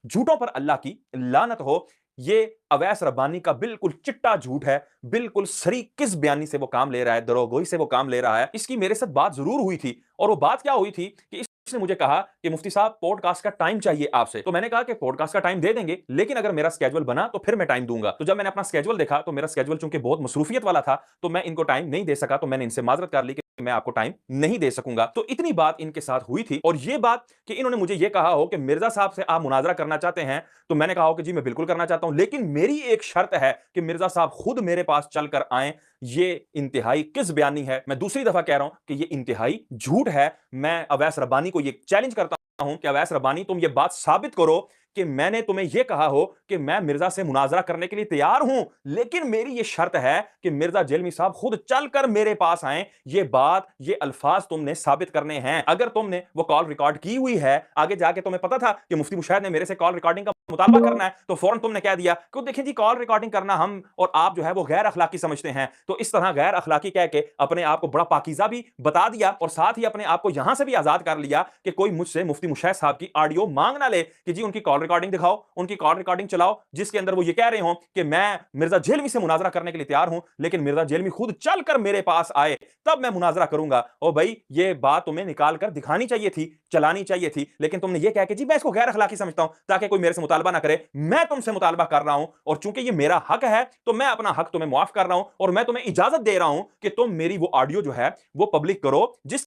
झूठों पर अल्लाह की लानत हो। ये अवैस रब्बानी का बिल्कुल चिट्टा झूठ है, बिल्कुल सरीकिस बयानी से वो काम ले रहा है, दरोगोई से वो काम ले रहा है। इसकी मेरे साथ बात ज़रूर हुई थी और वो बात क्या हुई थी कि इसने मुझे कहा कि मुफ्ती साहब पॉडकास्ट का टाइम चाहिए आपसे। तो मैंने कहा कि पॉडकास्ट का टाइम दे देंगे, लेकिन अगर मेरा स्केड्यूल बना तो फिर मैं टाइम दूँगा। तो जब मैंने अपना स्केड्यूल देखा तो मेरा स्केड्यूल चूंकि बहुत मसरूफियत वाला था, तो मैं इनको टाइम नहीं दे सका, तो मैंने इनसे माज़रत कर ली कि मैं आपको टाइम नहीं दे सकूंगा। तो इतनी बात इनके साथ हुई थी और ये बात कि इन्होंने मुझे ये कहा हो कि मिर्जा साहब से आप मुनाजरा करना चाहते हैं, तो मैंने कहा हो कि जी मैं बिल्कुल करना चाहता हूं, लेकिन मेरी एक शर्त है कि मिर्जा साहब खुद मेरे पास चलकर आए। ये इंतहाई किस बयानी है, मैं दूसरी दफा कह रहा हूं कि ये इंतहाई झूठ है। मैं अवैस रब्बानी को ये चैलेंज करता हूं कि अवैस रब्बानी तुम ये बात साबित करो कि मैंने तुम्हें यह कहा हो कि मैं मिर्जा से मुनाजरा करने के लिए तैयार हूं, लेकिन मेरी यह शर्त है कि मिर्जा जेलमी साहब खुद चलकर मेरे पास आए। ये बात, ये अल्फाज तुमने साबित करने हैं। अगर तुमने वो कॉल रिकॉर्ड की हुई है, आगे जाके तुम्हें पता था कि मुफ्ती मुशैद ने मेरे से कॉल रिकॉर्डिंग का मुतालबा करना है, तो फौरन तुमने कह दिया कि देखिए जी कॉल रिकॉर्डिंग करना हम और आप जो है वो गैर अखलाकी समझते हैं। तो इस तरह गैर अखलाकी कह के अपने आप को बड़ा पाकीज़ा भी बता दिया और साथ ही अपने आप को यहां से भी आजाद कर लिया कि कोई मुझसे मुफ्ती मुशैद साहब की ऑडियो मांग ना ले कि जी उनकी कॉल रिकॉर्डिंग दिखाओ, उनकी कॉल रिकॉर्डिंग चलाओ, जिसके अंदर वो ये कह रहे हो कि मैं मिर्जा जेलमी से मुनाजरा करने के लिए तैयार हूं, लेकिन मिर्जा जेलमी खुद चलकर मेरे पास आए तब मैं मुनाजरा करूंगा। और भाई ये बात तुम्हें निकाल कर दिखानी चाहिए थी, चलानी चाहिए थी, लेकिन तुमने ये कह के जी मैं इसको गैर अखलाकी समझता हूं ताकि कोई मेरे से मुतालबा ना करे। मैं तुमसे मुतालबा कर रहा हूं और चूंकि ये मेरा हक है तो मैं अपना हक तुम्हें मुआफ कर रहा हूं और मैं तुम्हें इजाजत दे रहा हूं कि तुम मेरी वो ऑडियो जो है वो पब्लिक करो जिस।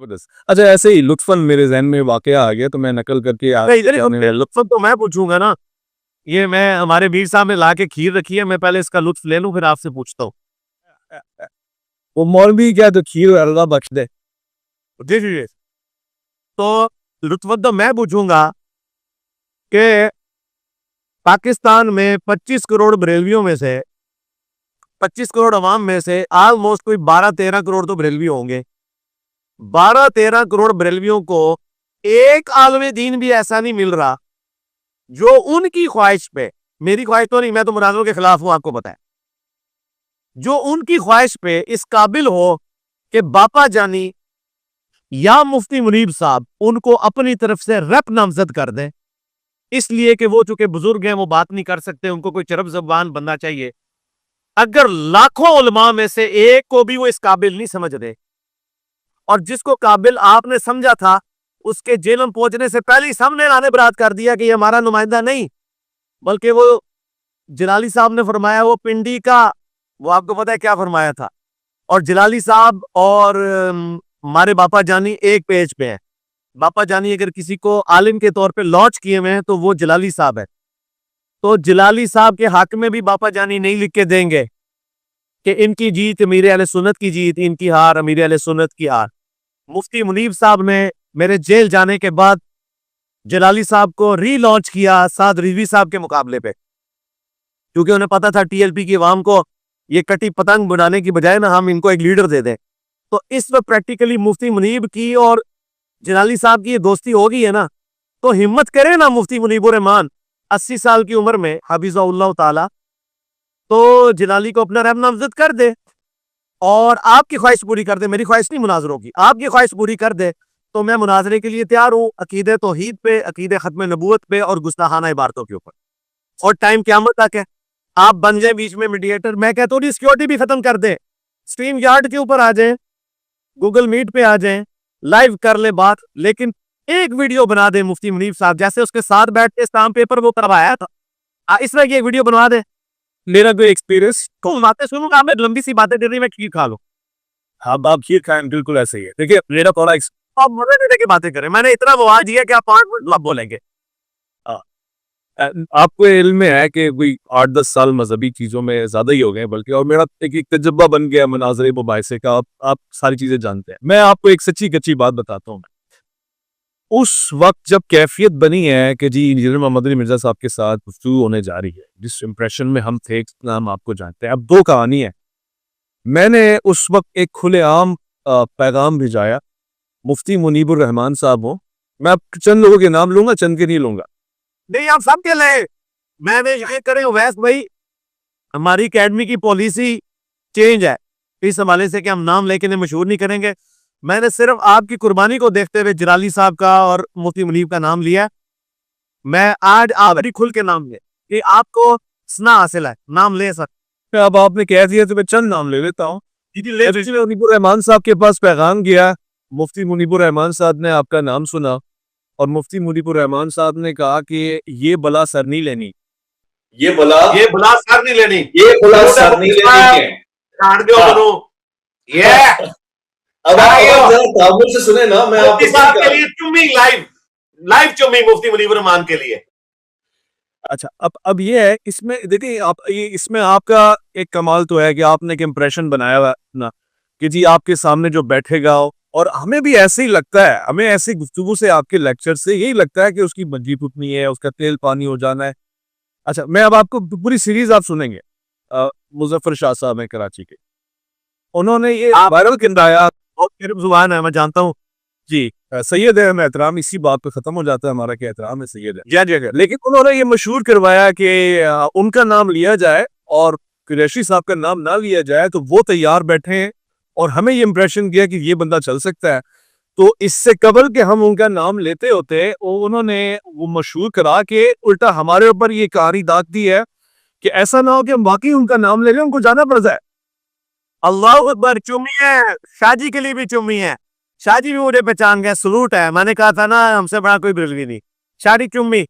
जबरदस्त। अच्छा, ऐसे ही लुत्फन मेरे जहन में वाकया आ गया तो मैं नकल करके नहीं, इधर लुत्फ तो मैं पूछूंगा ना। ये मैं हमारे मीर साहब ने ला के खीर रखी है, मैं पहले इसका लुत्फ ले लूं फिर आपसे पूछता हूँ। वो मौलवी क्या तो खीर अल्लाह बख्श दे। जी जी जी। तो लुत्फ तो मैं पूछूंगा कि पाकिस्तान में 25 करोड़ बरेलवियों में से 25 करोड़ अवाम में से ऑलमोस्ट कोई 12-13 करोड़ तो बरेलवी होंगे। 12-13 करोड़ बरेलवियों को एक आलम दीन भी ऐसा नहीं मिल रहा जो उनकी ख्वाहिश पे, मेरी ख्वाहिश तो नहीं, मैं तो मुनाजरों के खिलाफ हूं आपको पता है, जो उनकी ख्वाहिश पे इस काबिल हो कि बापा जानी या मुफ्ती मुनीब साहब उनको अपनी तरफ से रेप नामजद कर दें, इसलिए कि वो चूंकि बुजुर्ग हैं वो बात नहीं कर सकते, उनको कोई चरब जबान बनना चाहिए। अगर लाखों उलमा में से एक को भी वो इस काबिल नहीं समझ रहे और जिसको काबिल आपने समझा था उसके जेल में पहुंचने से पहले ही सामने लाने बरात कर दिया कि ये हमारा नुमाइंदा नहीं, बल्कि वो जलाली साहब ने फरमाया वो पिंडी का, वो आपको पता है क्या फरमाया था। और जलाली साहब और हमारे बापा जानी एक पेज पे हैं। बापा जानी अगर किसी को आलिम के तौर पे लॉन्च किए हुए हैं तो वो जलाली साहब है। तो जलाली साहब के हक में भी बापा जानी नहीं लिख के देंगे कि इनकी जीत अमीर अहले सुन्नत की जीत, इनकी हार अमीर अहले सुन्नत की हार। मुफ्ती मुनीब साहब ने मेरे जेल जाने के बाद जलाली साहब को री-लॉन्च किया साद रिजवी साहब के मुकाबले पे, क्योंकि उन्हें पता था टीएलपी की आवाम को ये कटी पतंग बनाने की बजाय ना हम इनको एक लीडर दे दें। तो इस वक्त प्रैक्टिकली मुफ्ती मुनीब की और जलाली साहब की ये दोस्ती हो गई है ना, तो हिम्मत करे ना मुफ्ती मुनीबुर रहमान 80 साल की उम्र में हफिज़हुल्लाह ताला, तो जलाली को अपना रैब नामजद कर दे और आपकी ख्वाहिश पूरी कर दे, मेरी ख्वाहिश नहीं मुनाजरों की, आपकी ख्वाहिश पूरी कर दे तो मैं मुनाजरे के लिए तैयार हूँ, अकीदे तौहीद पे, अकीदे खत्म नबूवत पे और गुस्ताखाना इबारतों के ऊपर। और टाइम क़यामत तक है, आप बन जाए बीच में मीडिएटर। मैं कहता हूँ सिक्योरिटी भी खत्म कर दे, स्ट्रीम यार्ड के ऊपर आ जाए, गूगल मीट पे आ जाए, लाइव कर ले बात, लेकिन एक वीडियो बना दे मुफ्ती मुनीब साहब जैसे उसके साथ बैठ के स्टाम्प पेपर वो करवाया था, इस तरह की एक वीडियो बनवा दे। मेरा कोई एक्सपीरियंस तो बातें सुनूंगा, मैं लंबी सी बातें कर रही, मैं खीर खा लूं। हाँ, आप खीर खाएं, बिल्कुल ऐसे ही है। देखिए मेरा थोड़ा आप मजे लेने की बातें करें, मैंने इतना मुआवजा दिया कि आप 5 मिनट बोलेंगे। आपको इल्म में है कि कोई 8-10 साल मजहबी चीज़ों में ज़्यादा ही हो गए बल्कि, और मेरा एक तजर्बा बन गया मनाजरे मुबाहिसे का। आप सारी चीज़ें जानते हैं। मैं आपको एक सच्ची कच्ची बात बताता हूँ। उस वक्त जब कैफियत बनी है कि जी इंजीनियर मोहम्मद अली मिर्जा साहब के साथ गुफ्तगू होने जा रही है, जिस इंप्रेशन में हम थे नाम आपको जानते हैं। अब दो कहानी है। मैंने उस वक्त एक खुलेआम पैगाम भिजाया, मुफ्ती मुनीबुर रहमान साहब हो, मैं चंद लोगों के नाम लूंगा, चंद के नहीं लूंगा। नहीं, आप सब के ले, मैंने ये करें वैस भाई, हमारी एकेडमी की पॉलिसी चेंज है इस हवाले से कि हम नाम लेके मशहूर नहीं करेंगे। मैंने सिर्फ आपकी कुर्बानी को देखते हुए जलाली साहब का और मुफ्ती मुनीब का नाम लिया। मैं आज आप बड़ी खुल के नाम ले कि आपको सना हासिल है, नाम ले सकते। अब आपने कह दिया तो मैं चंद नाम ले लेता हूँ। ले मुफ्ती मुनीबुर रहमान साहब के पास पैगाम गया। मुफ्ती मुनीबुर रहमान साहब ने आपका नाम सुना और मुफ्ती मुनीबुर रहमान साहब ने कहा कि ये बला सर नहीं लेनी, ये बुला सर नहीं लेनी, ये बुला सर नहीं लेनी है। काट दो हाँ। दोनों। ये अब आप जरा तामुल से सुने ना, मैं मुफ्ती आपको साहब के लिए चुम्मी लाइव चुम्मी मुफ्ती मुनीबुर रहमान के लिए। अच्छा अब ये है, इसमें देखिए आप, ये इसमें आपका एक कमाल तो है कि आपने एक इम्प्रेशन बनाया हुआ है ना कि जी आपके सामने जो बैठेगा और हमें भी ऐसे ही लगता है, हमें ऐसी गुफ्तगू से आपके लेक्चर से यही लगता है कि उसकी मंजी फुटनी है, उसका तेल पानी हो जाना है। अच्छा मैं अब आपको पूरी सीरीज आप सुनेंगे। मुजफ्फर शाह साहब हैं कराची के, उन्होंने ये वायरल किंदाया बहुत मेरी जुबान है, मैं जानता हूँ जी। सैयद है, मैं एहतराम इसी बात पे खत्म हो जाता है हमारा कि एहतराम है सैयद है जी। लेकिन उन्होंने ये मशहूर करवाया कि उनका नाम लिया जाए और कुरैशी साहब का नाम ना लिया जाए, तो वो तैयार बैठे हैं और हमें ये इंप्रेशन दिया कि ये बंदा चल सकता है। तो इससे कबल के हम उनका नाम लेते होते, उन्होंने वो मशहूर करा के उल्टा हमारे ऊपर ये कहानी दाग दी है कि ऐसा ना हो कि हम बाकी उनका नाम ले लें, उनको जाना पड़ जाए। अल्लाह अकबर, चुम्मी है, शादी के लिए भी चुम्मी है, शादी भी मुझे पहचान गया, सलूट है। मैंने कहा था ना हमसे बड़ा कोई बिरलवी नहीं, शादी चुम्मी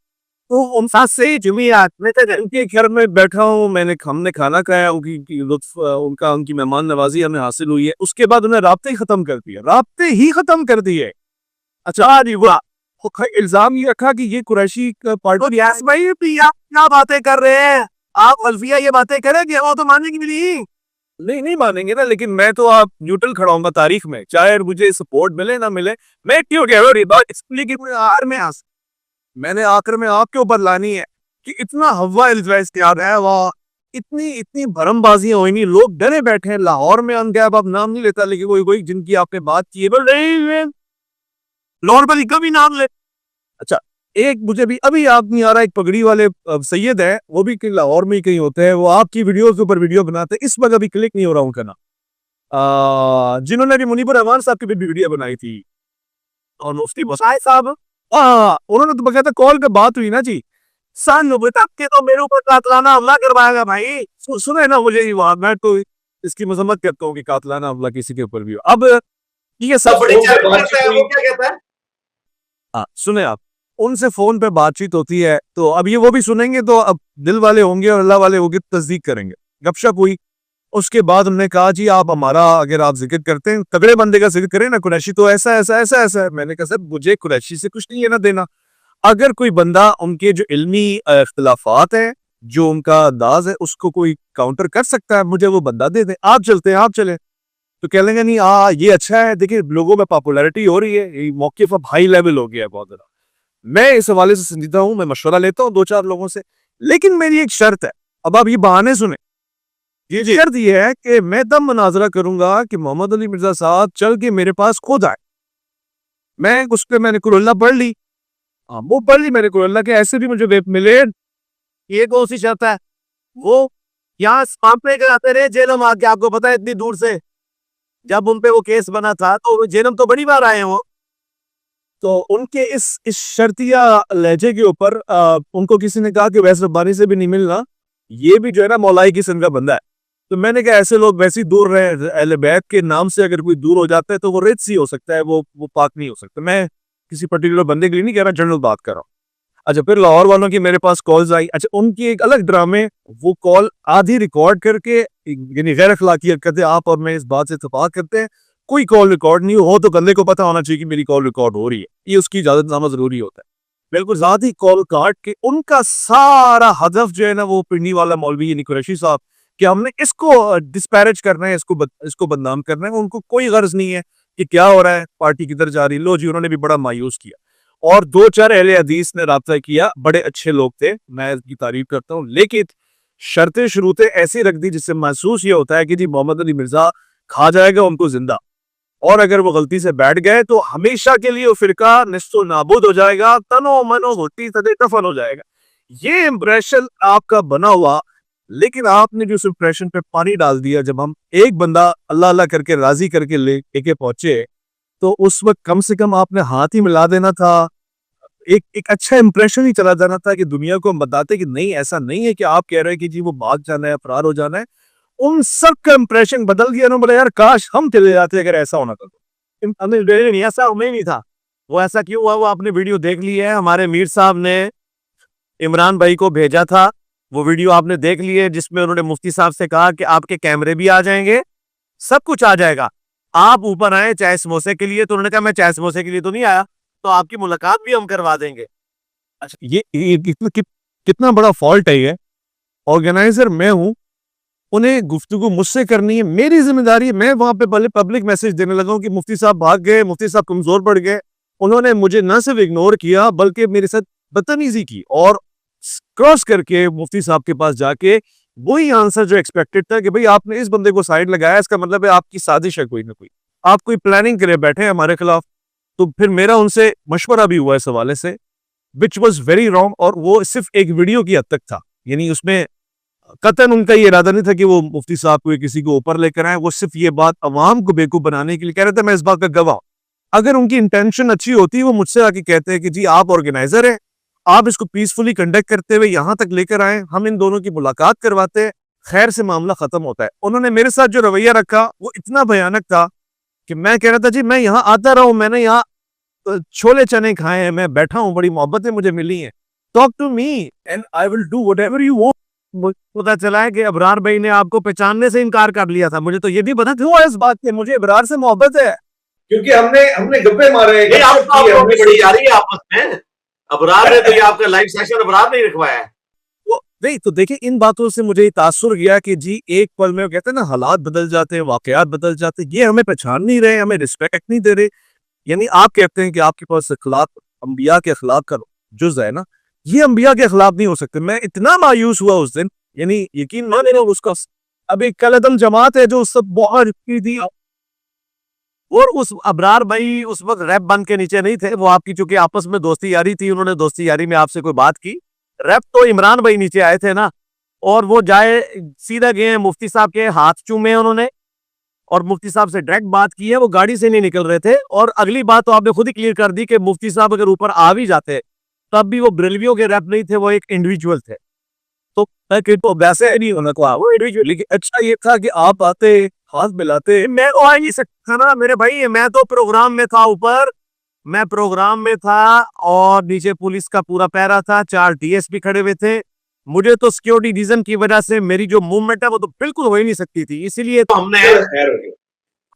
तो उन साथ से ही चुम्मी उनके घर में बैठा हूँ, हमने खाना खाया, उनकी लुत्फ उनकी मेहमान नवाजी हमें हासिल हुई है। उसके बाद उन्हें राब्ते ही खत्म कर दिए। अच्छा जी वाह, इल्जाम ये रखा कि ये कुरैशी पार्टी। यास भाई आप क्या बातें कर रहे हैं, आप अल्फिया ये बातें करेंगे वो तो मानेंगे भी नहीं। नहीं मानेंगे ना, लेकिन मैं तो आप न्यूट्रल खड़ा हूंगा तारीख में, चाहे मुझे सपोर्ट मिले ना मिले। मैं क्यों कह रहा हूँ इसलिए कि मैंने आखिर में आपके ऊपर लानी है कि इतना हवा इख्तियार है, वाह इतनी भरमबाजियां हुई नहीं, लोग डरे बैठे हैं। लाहौर में अनगैब आप नाम नहीं लेता, लेकिन कोई जिनकी आपने बात की है बोल नहीं लाहौर पर कभी नाम ले। अच्छा एक मुझे भी अभी याद नहीं आ रहा, एक पगड़ी वाले सैयद है, वो भी कहीं लाहौर में ही कहीं होते हैं, वो आपकी वीडियो के ऊपर वीडियो बनाते हैं, इस वक्त अभी क्लिक नहीं हो रहा उनका नाम, जिन्होंने भी मुनीबुर रहमान साहब की भी वीडियो बनाई थी और मुफ्ती बसाए साहब, उन्होंने तो बकायदा कॉल पे बात हुई ना जी। के तो मेरे ऊपर कातलाना हमला करवाएगा भाई। सुने ना मुझे ये बात, मैं तो इसकी मजम्मत करता हूँ कि कातलाना हमला किसी के ऊपर भी हो। अब ये सब बड़ी करता है, वो क्या कहता है? सुने आप, उनसे फोन पे बातचीत होती है, तो अब ये वो भी सुनेंगे तो अब दिल वाले होंगे और अल्लाह वाले होंगे, तस्दीक करेंगे। गपशप हुई, उसके बाद उन्होंने कहा जी आप हमारा अगर आप जिक्र करते हैं तगड़े बंदे का जिक्र करें ना, कुरैशी तो ऐसा ऐसा ऐसा ऐसा है। मैंने कहा सर मुझे कुरैशी से कुछ नहीं है ना देना, अगर कोई बंदा उनके जो इल्मी इख्तिलाफात है, जो उनका अंदाज है, उसको कोई काउंटर कर सकता है, मुझे वो बंदा दे दे, आप चलते हैं आप चले। तो कह लेंगे नहीं ये अच्छा है, देखिए लोगों में पॉपुलैरिटी हो रही है, ये मौके पर हाई लेवल हो गया है बहुत ज्यादा। मैं इस हवाले से संजीदा हूं, मैं मशवरा लेता हूं 2-4 लोगों से, लेकिन मेरी एक शर्त है। अब आप ये बहाने सुने, ये शर्त ये है कि मैं तब मुनाजरा करूंगा कि मोहम्मद अली मिर्जा साहब चल के मेरे पास खुद आए। मैं उस पर मैंने कुरअल्लाह पढ़ ली, वो पढ़ ली मैंने कुरअल्लाह के, ऐसे भी मुझे वेब मिले। ये कौन सी शर्त है? वो यहाँ सामने आते रहे जेलम आके, आपको पता है इतनी दूर से, जब उन पे वो केस बना था तो जेलम तो बड़ी बार आए हैं वो। तो उनके इस शर्तिया लहजे के ऊपर उनको किसी ने कहा कि वैसे रब्बानी से भी नहीं मिलना, ये भी जो है ना मौलाई किस्म का बंदा है। तो मैंने कहा ऐसे लोग वैसे ही दूर रहे, अहले बैत के नाम से अगर कोई दूर हो जाता है तो वो रिच ही हो सकता है, वो पाक नहीं हो सकता। मैं किसी पर्टिकुलर बंदे के लिए नहीं कह रहा, जनरल बात कर रहा हूँ। अच्छा फिर लाहौर वालों की मेरे पास कॉल्स आई। अच्छा उनकी एक अलग ड्रामे, वो कॉल आधी रिकॉर्ड करके, यानी गैर अखलाकी हरकतें, आप और मैं इस बात से इत्तेफाक करते हैं, कोई कॉल रिकॉर्ड नहीं हो तो बंदे को पता होना चाहिए कि मेरी कॉल रिकॉर्ड हो रही है, ये उसकी इजाजतनामा जरूरी होता है। बिल्कुल साथ ही कॉल काट के उनका सारा हदफ जो है ना वो पिंडी वाला मौलवी यानी कुरैशी साहब, कि हमने इसको डिस्पैरेज करना है, इसको बदनाम करना है। उनको कोई गर्ज नहीं है कि क्या हो रहा है, पार्टी किधर जा रही। लो जी उन्होंने भी बड़ा मायूस किया और 2-4 अहले हदीस ने राब्ता किया, बड़े अच्छे लोग थे, मैं इसकी तारीफ करता हूँ, लेकिन शर्तें शुरूतें ऐसी रख दी जिससे महसूस ये होता है कि जी मोहम्मद अली मिर्जा खा जाएगा उनको जिंदा, और अगर वो गलती से बैठ गए तो हमेशा के लिए वो फिरका निस्तो नाबूद हो जाएगा, तनो मनो होती सदे दफन हो जाएगा। ये इंप्रेशन आपका बना हुआ, लेकिन आपने जो उस इंप्रेशन पे पानी डाल दिया। जब हम एक बंदा अल्लाह अल्लाह करके राजी करके लेके पहुंचे, तो उस वक्त कम से कम आपने हाथ ही मिला देना था, एक एक अच्छा इंप्रेशन ही चला जाना था कि दुनिया को हम बताते कि नहीं, ऐसा नहीं है कि आप कह रहे हैं कि जी वो भाग जाना है, फरार हो जाना है। उन सब का इंप्रेशन बदल दिया ना, बोले यार काश हम चले जाते अगर ऐसा होना था तो। नहीं, ऐसा हमें नहीं था। वो ऐसा क्यों हुआ, वो आपने वीडियो देख ली है। हमारे मीर साहब ने इमरान भाई को भेजा था, वो वीडियो आपने देख ली है, जिसमें उन्होंने मुफ्ती साहब से कहा कि आपके कैमरे भी आ जाएंगे, सब कुछ आ जाएगा, आप ऊपर आए चाय समोसे के लिए। तो उन्होंने कहा मैं चाय समोसे के लिए तो नहीं आया, तो आपकी मुलाकात भी हम करवा देंगे। अच्छा, ये कितना बड़ा फॉल्ट है ये। ऑर्गेनाइजर मैं हूं, उन्हें गुफ्तगू मुझसे करनी है, मेरी जिम्मेदारी है। मैं वहां पे पहले पब्लिक मैसेज देने लगा हूं कि मुफ्ती साहब भाग गए, मुफ्ती साहब कमजोर पड़ गए। उन्होंने मुझे न सिर्फ इग्नोर किया बल्कि मेरे साथ बदतमीजी की, और क्रॉस करके मुफ्ती साहब के पास जाके वही आंसर जो एक्सपेक्टेड था कि भाई आपने इस बंदे को साइड लगाया, इसका मतलब है आपकी साजिश है कोई ना कोई, आप कोई प्लानिंग करे बैठे हैं हमारे खिलाफ। तो फिर मेरा उनसे मशवरा भी हुआ इस हवाले से, विच वॉज वेरी रॉन्ग। और वो सिर्फ एक वीडियो की हद तक था, यानी उसमें कतन उनका ये इरादा नहीं था कि वो मुफ्ती साहब को किसी को ऊपर लेकर आए। वो सिर्फ ये बात अवाम को बेवकूफ बनाने के लिए कह रहे थे। मैं इस बात का गवाह। अगर उनकी इंटेंशन अच्छी होती, वो मुझसे आके कहते हैं कि जी आप ऑर्गेनाइजर हैं, आप इसको पीसफुली कंडक्ट करते हुए यहां तक लेकर आए, हम इन दोनों की मुलाकात करवाते, खैर से मामला खत्म होता है। उन्होंने मेरे साथ जो रवैया रखा वो इतना भयानक था कि मैं कह रहा था जी मैं यहाँ आता रहा हूं, मैंने यहाँ छोले चने खाए हैं, मैं बैठा हूं, बड़ी मोहब्बतें मुझे मिली हैं, talk to me and I will do whatever you want. पता चला है कि अबरार भाई ने आपको पहचानने से इनकार कर लिया था। मुझे तो ये भी पता क्यों है इस बात के, मुझे अबरार से मोहब्बत है। क्योंकि हमने गप्पे मारे हैं, नहीं, गपशप की है, हमने बड़ी यारी है आपस में। अबरार ने तो ये आपका लाइव सेशन अबरार नहीं रखवाया है। नहीं तो देखिए, इन बातों से मुझे तासुर गया कि जी एक पल में कहते हैं ना हालात बदल जाते हैं, वाकयात बदल जाते हैं, ये हमें पहचान नहीं रहे, हमें रिस्पेक्ट नहीं दे रहे। यानी आप कहते हैं कि आपके पास अखलाक अंबिया के अखलाक का जुज है ना, ये अंबिया के अखलाक नहीं हो सकते। मैं इतना मायूस हुआ उस दिन, यानी यकीन माने उसका अभी कलदम जमात है जो सब बहुत की थी। और उस अबरार भाई उस वक्त रैप बंद के नीचे नहीं थे, वो आपकी चूंकि आपस में दोस्ती यारी थी, उन्होंने दोस्ती यारी में आपसे कोई बात की। रैप तो इमरान भाई नीचे आए थे ना, और वो जाए सीधा गए मुफ्ती साहब के हाथ चूमे उन्होंने, और मुफ्ती साहब से डायरेक्ट बात की है। वो गाड़ी से नहीं निकल रहे थे। और अगली बात तो आपने खुद ही क्लियर कर दी कि मुफ्ती साहब अगर ऊपर आ भी जाते तब भी वो बरेलवियों के रैप नहीं थे, वो एक इंडिविजुअल थे। तो वैसे नहीं होना को वो इंडिविजुअल। लेकिन अच्छा ये था कि आप आते, हाथ मिलाते। मैं तो आ नहीं सकता ना मेरे भाई, मैं तो प्रोग्राम में था ऊपर, मैं प्रोग्राम में था, और नीचे पुलिस का पूरा पैरा था, 4 डीएसपी खड़े हुए थे। मुझे तो सिक्योरिटी रीजन की वजह से मेरी जो मूवमेंट है वो तो बिल्कुल हो ही नहीं सकती थी, इसीलिए तो हमने खैर हो गया।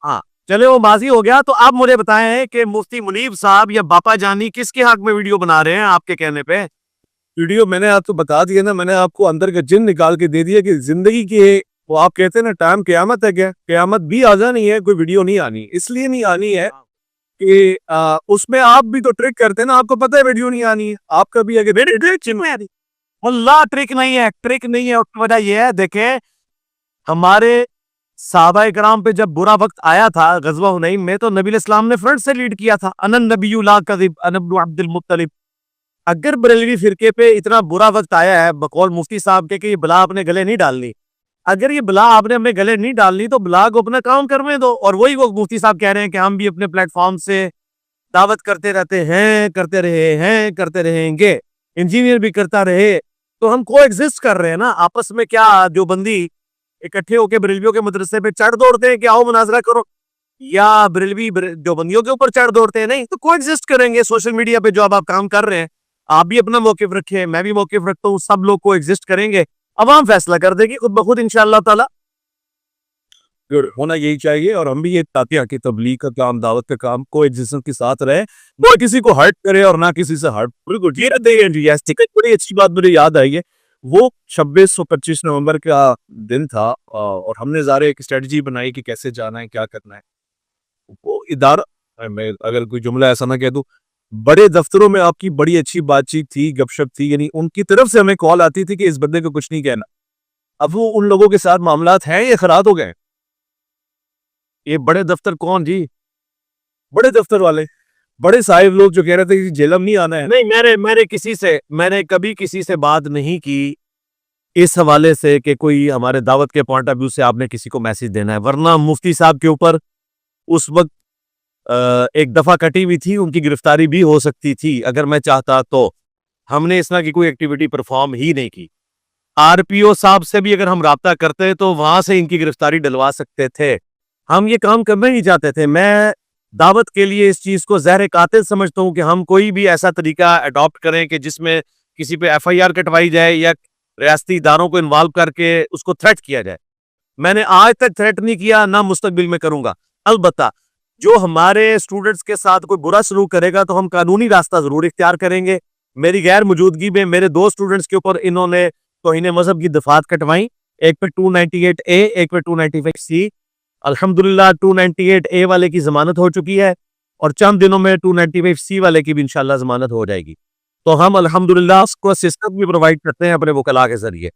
हाँ चले वो माजी हो गया। तो आप मुझे बताएं कि मुफ्ती मुनीब साहब या बापा जानी किसके हक में वीडियो बना रहे हैं आपके कहने पे? वीडियो मैंने आपको बता दिया ना, मैंने आपको अंदर का जिन निकाल के दे दिया कि जिंदगी की वो आप कहते हैं ना टाइम क्यामत है, क्या क्यामत भी आ जानी है, कोई वीडियो नहीं आनी। इसलिए नहीं आनी है कि उसमें आप भी तो ट्रिक करते हैं ना, आपको पता है वीडियो नहीं आनी है, आपका भी अगर अल्लाह ट्रिक नहीं है, ट्रिक नहीं है। उसकी वजह यह है, देखे हमारे साहबा कराम पे जब बुरा वक्त आया था गजवा हुनैन में, तो नबी इस्लाम ने फ्रंट से लीड किया था, अनन नबीय्यु ला कज़िब अना इब्नु अब्दुल मुत्तलिब। अगर बरेलवी फिरके पे इतना बुरा वक्त आया है बकौल मुफ्ती साहब के कि ये बला अपने गले नहीं डालनी, अगर ये बला आपने अपने गले नहीं डालनी तो बला को अपना काम करने दो। और वही वो मुफ्ती साहब कह रहे हैं कि हम भी अपने प्लेटफॉर्म से दावत करते रहते हैं, करते रहे हैं, करते रहेंगे, इंजीनियर भी करता रहे, तो हम को एग्जिस्ट कर रहे हैं ना आपस में। क्या जो बंदी इकट्ठे होकर बरेलवियों के मदरसे पे चढ़ दौड़ते हैं कि आओ मुनाजरा करो, या बरेलवी जो बंदियों के ऊपर चढ़ दौड़ते हैं? नहीं, तो को एग्जिस्ट करेंगे। सोशल मीडिया पे जो अब आप काम कर रहे हैं, आप भी अपना मौकिफ रखें, मैं भी मौकिफ रखता हूँ, सब लोग को एग्जिस्ट करेंगे, अवाम फैसला कर देगी खुद ब खुद इंशाअल्लाह ताला। होना यही चाहिए। और हम भी ये तातिया की तबलीग का काम, दावत का काम को एग्जिस्टेंस के साथ रहे, ना किसी को हर्ट करे और ना किसी से हर्ट। बिल्कुल बड़ी अच्छी बात मुझे याद आई है, वो 26 और 25 नवंबर का दिन था, और हमने ज़ाहिर एक स्ट्रेटजी बनाई कि कैसे जाना है, क्या करना है। वो इदारा, मैं अगर कोई जुमला ऐसा ना कह दूं, बड़े दफ्तरों में आपकी बड़ी अच्छी बातचीत थी, गपशप थी, यानी उनकी तरफ से हमें कॉल आती थी कि इस बंदे को कुछ नहीं कहना। अब वो उन लोगों के साथ मामलात हैं ये खराब हो गए। ये बड़े दफ्तर कौन जी? बड़े दफ्तर वाले, बड़े साहिब लोग जो कह रहे थे कि जेलम नहीं आना है। नहीं, मैंने कभी किसी से बात नहीं की इस हवाले से कि कोई हमारे दावत के पॉइंट ऑफ व्यू से आपने किसी को मैसेज देना है, वरना मुफ्ती साहब के ऊपर उस वक्त एक दफा कटी हुई थी, उनकी गिरफ्तारी भी हो सकती थी अगर मैं चाहता तो। हमने इस तरह की कोई एक्टिविटी परफॉर्म ही नहीं की। आरपीओ साहब से भी अगर हम राब्ता करते तो वहां से इनकी गिरफ्तारी डलवा सकते थे। हम ये काम करना ही चाहते थे। मैं दावत के लिए इस चीज को ज़हर कातिल समझता हूँ कि हम कोई भी ऐसा तरीका अडॉप्ट करें कि जिसमें किसी पे एफआईआर कटवाई जाए या रियासती इदारों को इन्वॉल्व करके उसको थ्रेट किया जाए। मैंने आज तक थ्रेट नहीं किया, ना मुस्तकबिल में करूंगा। अलबत्ता जो हमारे स्टूडेंट्स के साथ कोई बुरा सलूक करेगा तो हम कानूनी रास्ता जरूर इख्तियार करेंगे। मेरी गैर मौजूदगी में मेरे 2 स्टूडेंट्स के ऊपर इन्होंने तौहीन मजहब की दफात कटवाई, एक पे 298A, एक पे 295C। अल्हम्दुलिल्लाह 298A वाले की जमानत हो चुकी है और चंद दिनों में 295C वाले की भी इंशाल्लाह जमानत हो जाएगी। तो हम अल्हम्दुलिल्लाह उसको सिस्टम भी प्रोवाइड करते हैं अपने वकला के जरिए।